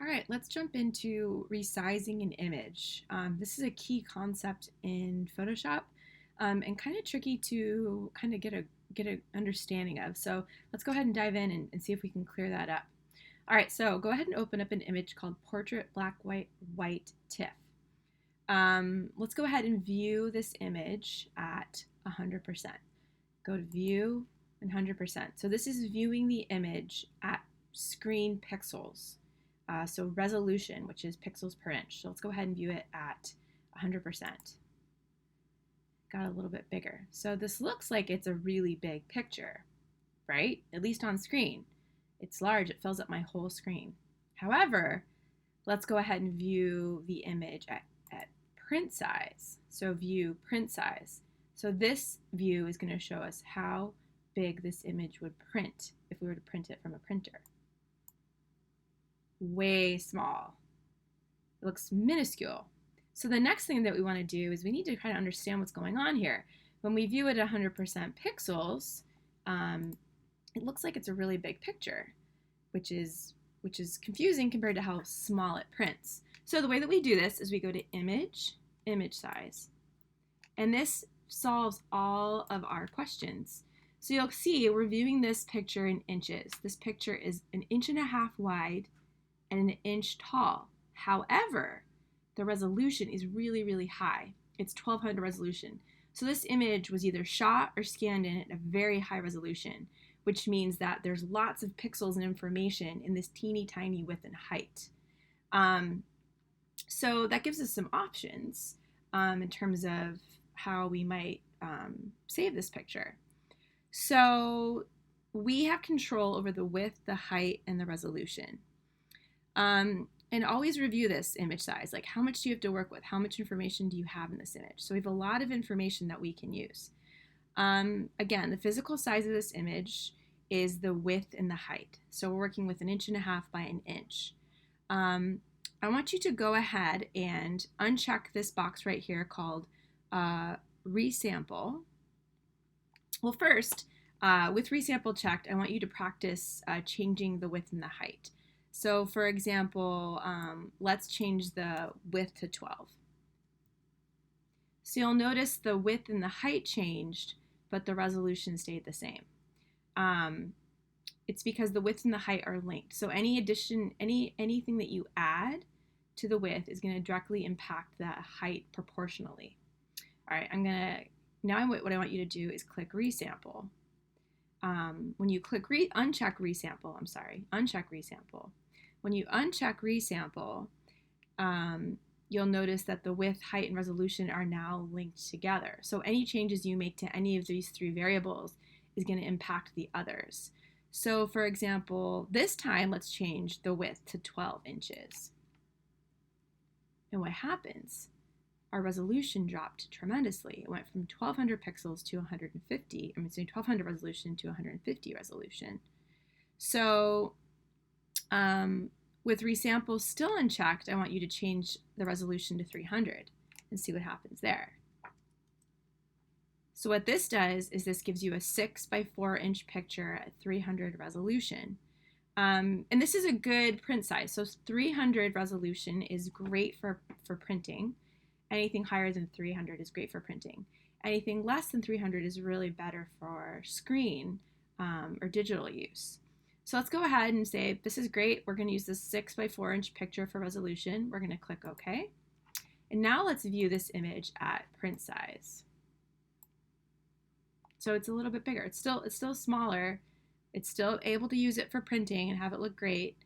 All right, let's jump into resizing an image. This is a key concept in Photoshop and kind of tricky to kind of get a understanding of. So let's go ahead and dive in and see if we can clear that up. All right, so go ahead and open up an image called Portrait Black White TIFF. Let's go ahead and view this image at 100%. Go to View 100%. So this is viewing the image at screen pixels. So resolution, which is pixels per inch. So let's go ahead and view it at 100%. Got a little bit bigger. So this looks like it's a really big picture, right? At least on screen. It's large, it fills up my whole screen. However, let's go ahead and view the image at print size. So view print size. So this view is going to show us how big this image would print if we were to print it from a printer. Way small. It looks minuscule. So the next thing that we want to do is we need to kind of understand what's going on here. When we view it at 100% pixels, it looks like it's a really big picture, which is confusing compared to how small it prints. So the way that we do this is we go to Image, Image Size, and this solves all of our questions. So you'll see we're viewing this picture in inches. This picture is 1.5 inches wide and 1 inch tall. However, the resolution is really, really high. It's 1200 resolution. So this image was either shot or scanned in at a very high resolution, which means that there's lots of pixels and information in this teeny tiny width and height. So that gives us some options in terms of how we might save this picture. So we have control over the width, the height, and the resolution. And always review this image size. Like, how much do you have to work with? How much information do you have in this image? So we have a lot of information that we can use. Again, the physical size of this image is the width and the height. So we're working with 1.5 inches by 1 inch. I want you to go ahead and uncheck this box right here called Resample. Well, first, with Resample checked, I want you to practice changing the width and the height. So for example, let's change the width to 12. So you'll notice the width and the height changed, but the resolution stayed the same. It's because the width and the height are linked. So any addition, anything that you add to the width is going to directly impact that height proportionally. All right, now what I want you to do is click Resample. When you click uncheck Resample, uncheck Resample. When you uncheck Resample, you'll notice that the width, height, and resolution are now linked together. So any changes you make to any of these three variables is going to impact the others. So for example, this time let's change the width to 12 inches. And what happens? Our resolution dropped tremendously. It went from 1200 pixels to 150, 1200 resolution to 150 resolution. So with Resample still unchecked, I want you to change the resolution to 300 and see what happens there. So what this does is this gives you a 6 by 4 inch picture at 300 resolution. And this is a good print size. So 300 resolution is great for printing. Anything higher than 300 is great for printing. Anything less than 300 is really better for screen or digital use. So let's go ahead and say, this is great. We're going to use this 6 by 4 inch picture for resolution. We're going to click OK. And now let's view this image at print size. So it's a little bit bigger. It's still smaller. It's still able to use it for printing and have it look great.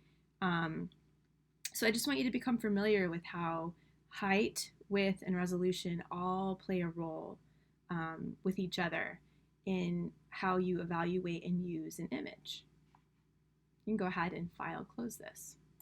So I just want you to become familiar with how height, width, and resolution all play a role with each other in how you evaluate and use an image. You can go ahead and file close this.